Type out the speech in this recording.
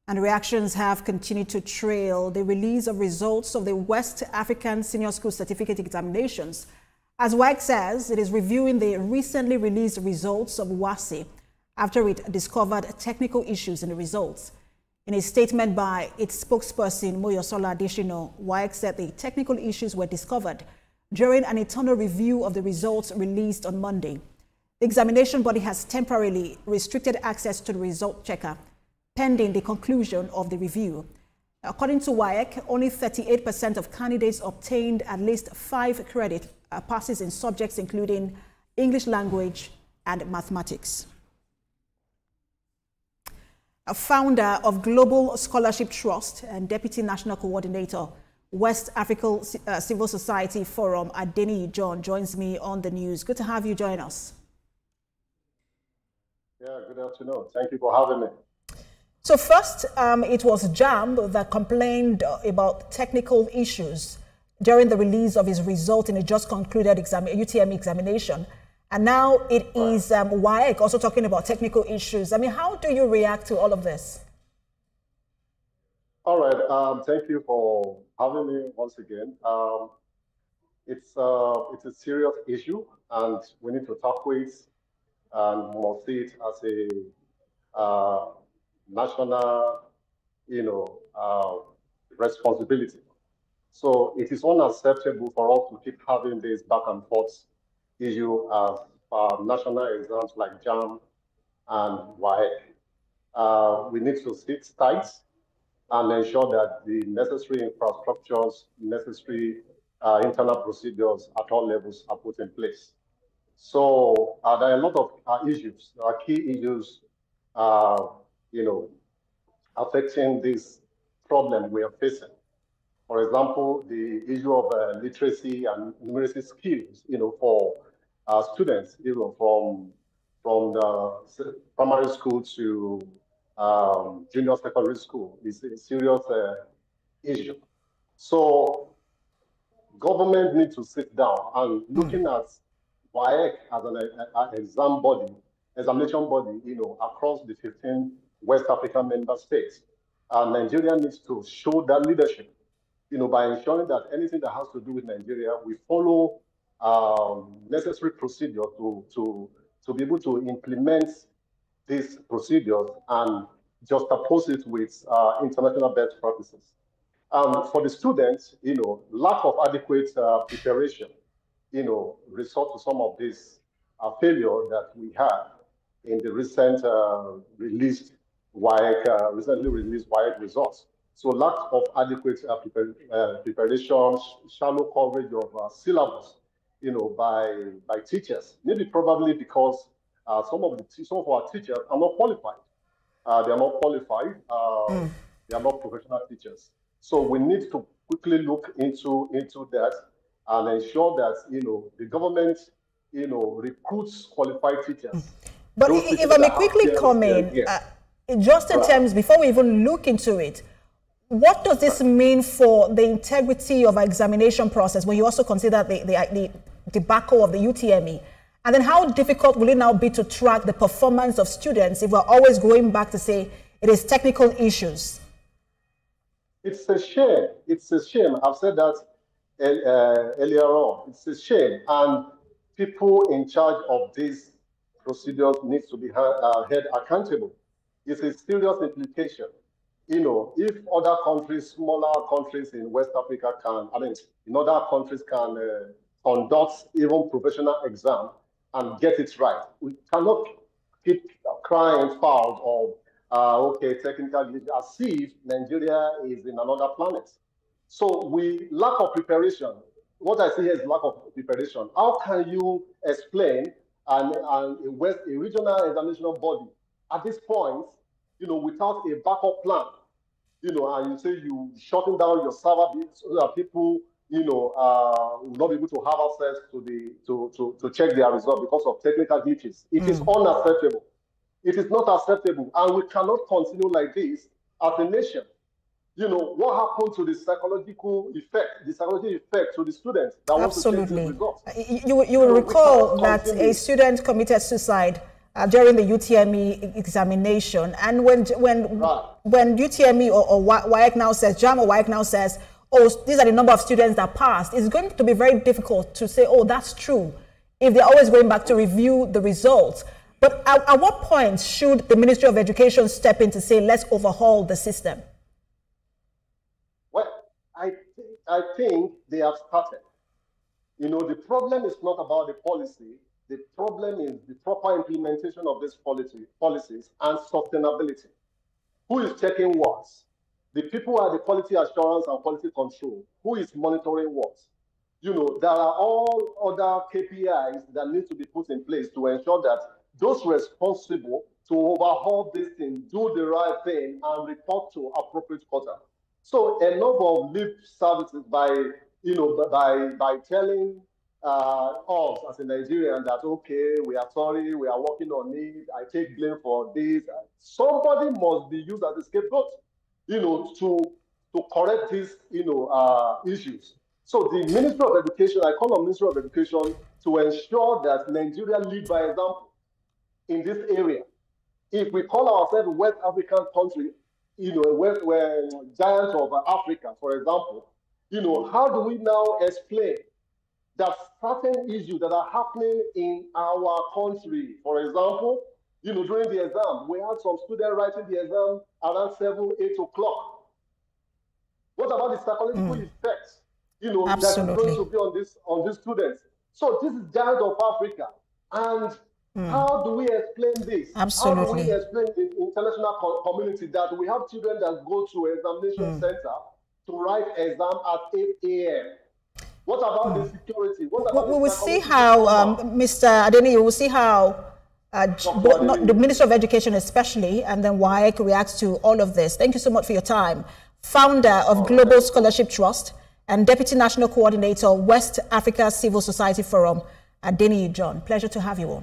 And reactions have continued to trail the release of results of the West African Senior School Certificate Examinations. As WAEC says, it is reviewing the recently released results of WASE after it discovered technical issues in the results. In a statement by its spokesperson, Moyosola Adeshino, WAEC said the technical issues were discovered during an internal review of the results released on Monday. The examination body has temporarily restricted access to the result checker pending the conclusion of the review. According to WAEC, only 38% of candidates obtained at least 5 credit passes in subjects including English language and mathematics. A founder of Global Scholarship Trust and Deputy National Coordinator, West African Civil Society Forum, Adeni John, joins me on the news. Good to have you join us. Yeah, good afternoon. Thank you for having me. So first, it was JAMB that complained about technical issues during the release of his result in a just concluded UTME examination. And now it is WAEC also talking about technical issues. I mean, how do you react to all of this? All right. Thank you for having me once again. It's a serious issue, and we need to tackle it, and we must see it as a national, responsibility. So it is unacceptable for us to keep having this back and forth issue as national exams like JAMB and WAEC. We need to sit tight and ensure that the necessary infrastructures, necessary internal procedures at all levels are put in place. So there are a lot of issues. There are key issues, affecting this problem we are facing. For example, the issue of literacy and numeracy skills, for students, from the primary school to junior secondary school is a serious issue. So government needs to sit down and looking at WAEC as an examination body, across the 15 West African member states. Nigeria needs to show that leadership, by ensuring that anything that has to do with Nigeria, we follow necessary procedure to be able to implement these procedures and juxtapose it with international best practices. For the students, lack of adequate preparation, result to some of this failure that we had in the recent recently released WAEC results. So lack of adequate preparation, shallow coverage of syllabus, by teachers. Maybe probably because some of our teachers are not qualified. They are not qualified. They are not professional teachers. So we need to quickly look into that and ensure that the government recruits qualified teachers. But if I may quickly comment, just in terms, before we even look into it, what does this mean for the integrity of our examination process when you also consider the debacle of the UTME? And then how difficult will it now be to track the performance of students if we're always going back to say it is technical issues? It's a shame. It's a shame. I've said that earlier on. It's a shame. And people in charge of these procedures need to be held accountable. It's a serious implication. If other countries, smaller countries in West Africa in other countries can conduct even professional exam and get it right, we cannot keep crying foul of, technical, as if Nigeria is in another planet. So lack of preparation. What I see here is lack of preparation. How can you explain a regional examination body at this point, without a backup plan, and you say you shutting down your server so that people, will not be able to have access to check their result because of technical glitches. It is unacceptable. It is not acceptable, and we cannot continue like this as a nation. What happened to the psychological effect to the students that want to change the results? You will recall that a student committed suicide during the UTME examination. And when UTME or WAEC now says, JAM or WAEC now says, oh, these are the number of students that passed, it's going to be very difficult to say, oh, that's true, if they're always going back to review the results. But at what point should the Ministry of Education step in to say, let's overhaul the system? Well, I think they have started. You know, the problem is not about the policy. The problem is the proper implementation of these policies and sustainability. Who is checking what? The people are the quality assurance and quality control. Who is monitoring what? You know, there are all other KPIs that need to be put in place to ensure that those responsible to overhaul this thing do the right thing and report to appropriate quarter. So a number of lip services by telling us as a Nigerian that, okay, we are sorry, we are working on it, I take blame for this. Somebody must be used as a scapegoat, you know, to correct these, issues. So the Ministry of Education, I call on Ministry of Education to ensure that Nigeria lead by example in this area. If we call ourselves a West African country, you know, we're giant of Africa, for example, you know, how do we now explain that certain issues that are happening in our country? For example, you know, during the exam, we had some students writing the exam around 7, 8 o'clock. What about the psychological effects, you know, that is going to be on these students? So this is giant of Africa. And how do we explain this? Absolutely. How do we explain in the international community that we have children that go to examination center to write exam at 8 a.m.? What about the security? What about we will see how, Mr. Adeni, we will see how the Ministry of Education especially, and then WAEC reacts to all of this. Thank you so much for your time. Founder of Global Scholarship Trust and Deputy National Coordinator, West Africa Civil Society Forum, Adeni John. Pleasure to have you on.